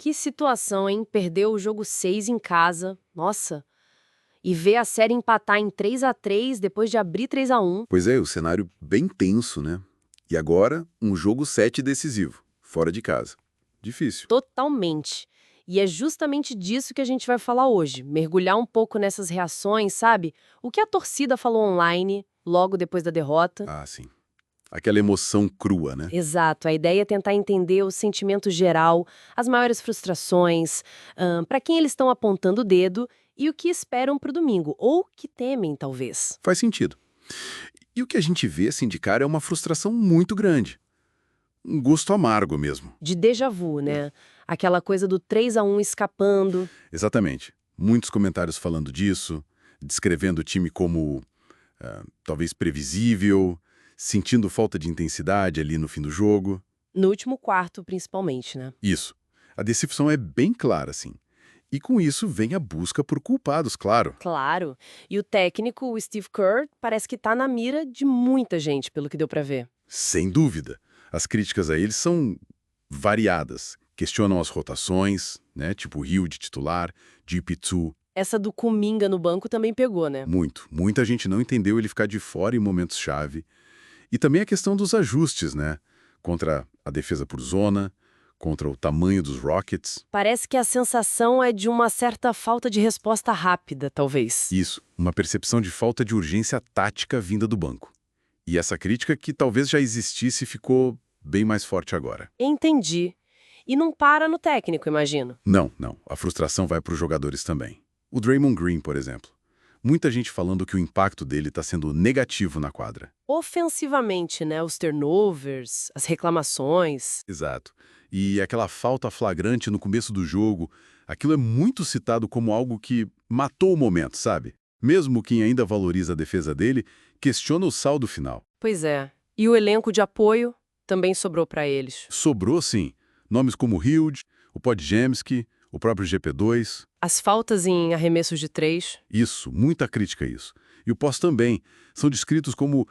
Que situação, hein? Perdeu o jogo 6 em casa. Nossa. E ver a série empatar em 3-3 depois de abrir 3-1. Pois é, o cenário bem tenso, né? E agora, um jogo 7 decisivo, fora de casa. Difícil. Totalmente. E é justamente disso que a gente vai falar hoje. Mergulhar um pouco nessas reações, sabe? O que a torcida falou online logo depois da derrota. Ah, sim. Aquela emoção crua, né? Exato. A ideia é tentar entender o sentimento geral, as maiores frustrações, para quem eles estão apontando o dedo e o que esperam para o domingo, ou que temem, talvez. Faz sentido. E o que a gente vê, assim, de cara é uma frustração muito grande. Um gosto amargo mesmo. De déjà vu, né? Aquela coisa do 3-1 escapando. Exatamente. Muitos comentários falando disso, descrevendo o time como talvez previsível, sentindo falta de intensidade ali no fim do jogo. No último quarto, principalmente, né? Isso. A decepção é bem clara, assim. E com isso vem a busca por culpados, claro. Claro. E o técnico, o Steve Kerr, parece que tá na mira de muita gente, pelo que deu pra ver. Sem dúvida. As críticas a ele são variadas. Questionam as rotações, né? Tipo Hill de titular, GP2. Essa do Kuminga no banco também pegou, né? Muito. Muita gente não entendeu ele ficar de fora em momentos-chave. E também a questão dos ajustes, né? Contra a defesa por zona, contra o tamanho dos Rockets. Parece que a sensação é de uma certa falta de resposta rápida, talvez. Isso, uma percepção de falta de urgência tática vinda do banco. E essa crítica, que talvez já existisse, ficou bem mais forte agora. Entendi. E não para no técnico, imagino. Não, não. A frustração vai para os jogadores também. O Draymond Green, por exemplo. Muita gente falando que o impacto dele está sendo negativo na quadra. Ofensivamente, né? Os turnovers, as reclamações. Exato. E aquela falta flagrante no começo do jogo, aquilo é muito citado como algo que matou o momento, sabe? Mesmo quem ainda valoriza a defesa dele, questiona o saldo final. Pois é. E o elenco de apoio também sobrou pra eles. Sobrou, sim, nomes como Hild, o Podziemski, o próprio GP2. As faltas em arremessos de 3. Isso, muita crítica a isso. E o pós também. São descritos como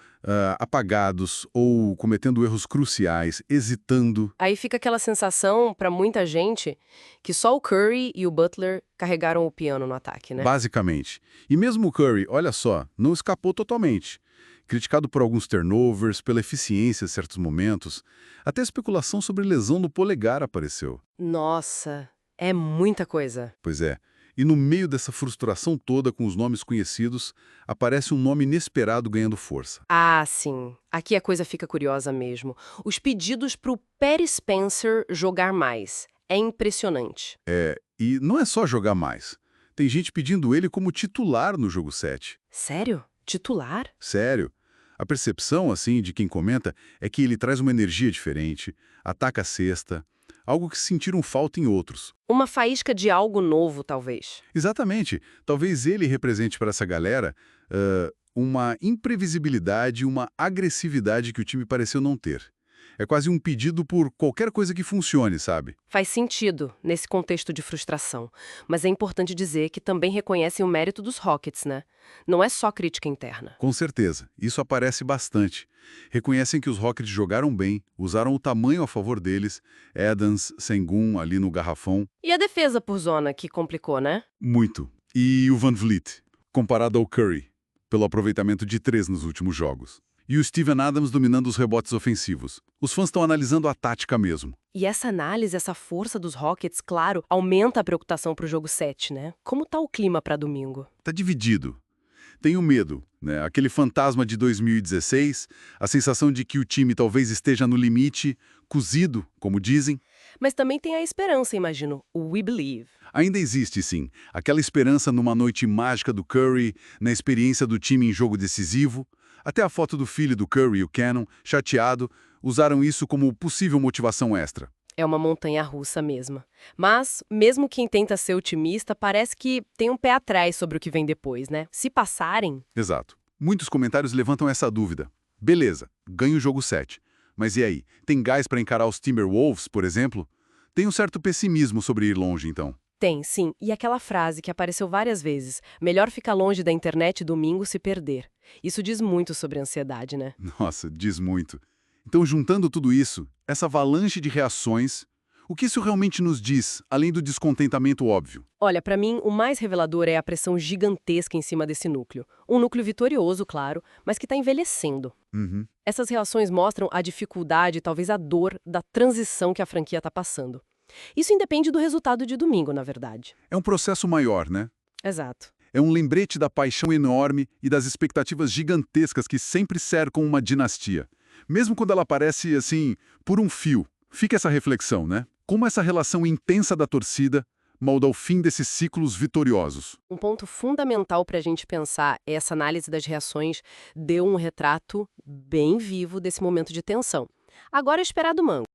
apagados ou cometendo erros cruciais, hesitando. Aí fica aquela sensação, pra muita gente, que só o Curry e o Butler carregaram o piano no ataque, né? Basicamente. E mesmo o Curry, olha só, não escapou totalmente. Criticado por alguns turnovers, pela eficiência em certos momentos, até especulação sobre lesão no polegar apareceu. Nossa, é muita coisa. Pois é. E no meio dessa frustração toda com os nomes conhecidos, aparece um nome inesperado ganhando força. Ah, sim. Aqui a coisa fica curiosa mesmo. Os pedidos pro Perry Spencer jogar mais. É impressionante. E não é só jogar mais. Tem gente pedindo ele como titular no jogo 7. Sério? Titular? Sério. A percepção, assim, de quem comenta é que ele traz uma energia diferente, ataca a cesta, algo que sentiram falta em outros. Uma faísca de algo novo, talvez. Exatamente. Talvez ele represente para essa galera uma imprevisibilidade, uma agressividade que o time pareceu não ter. É quase um pedido por qualquer coisa que funcione, sabe? Faz sentido nesse contexto de frustração. Mas é importante dizer que também reconhecem o mérito dos Rockets, né? Não é só crítica interna. Com certeza. Isso aparece bastante. Reconhecem que os Rockets jogaram bem, usaram o tamanho a favor deles, Adams, Sengun ali no garrafão. E a defesa por zona, que complicou, né? Muito. E o Van Vliet, comparado ao Curry, pelo aproveitamento de 3 nos últimos jogos. E o Steven Adams dominando os rebotes ofensivos. Os fãs estão analisando a tática mesmo. E essa análise, essa força dos Rockets, claro, aumenta a preocupação pro jogo 7, né? Como tá o clima pra domingo? Tá dividido. Tem o medo, né? Aquele fantasma de 2016, a sensação de que o time talvez esteja no limite, cozido, como dizem. Mas também tem a esperança, imagino, o We Believe. Ainda existe, sim, aquela esperança numa noite mágica do Curry, na experiência do time em jogo decisivo. Até a foto do filho do Curry, o Cannon, chateado, usaram isso como possível motivação extra. É uma montanha-russa mesmo. Mas, mesmo quem tenta ser otimista, parece que tem um pé atrás sobre o que vem depois, né? Se passarem... Exato. Muitos comentários levantam essa dúvida. Beleza, ganha o jogo 7. Mas e aí? Tem gás para encarar os Timberwolves, por exemplo? Tem um certo pessimismo sobre ir longe, então. Tem, sim. E aquela frase que apareceu várias vezes: melhor ficar longe da internet domingo se perder. Isso diz muito sobre a ansiedade, né? Nossa, diz muito. Então, juntando tudo isso, essa avalanche de reações, O que isso realmente nos diz, além do descontentamento óbvio? Olha, pra mim, o mais revelador é a pressão gigantesca em cima desse núcleo. Um núcleo vitorioso, claro, mas que está envelhecendo. Uhum. Essas reações mostram a dificuldade, talvez a dor, da transição que a franquia está passando. Isso independe do resultado de domingo, na verdade. É um processo maior, né? Exato. É um lembrete da paixão enorme e das expectativas gigantescas que sempre cercam uma dinastia. Mesmo quando ela aparece, assim, por um fio. Fica essa reflexão, né? Como essa relação intensa da torcida molda o fim desses ciclos vitoriosos. Um ponto fundamental para a gente pensar é essa análise das reações deu um retrato bem vivo desse momento de tensão. Agora é esperar do mango.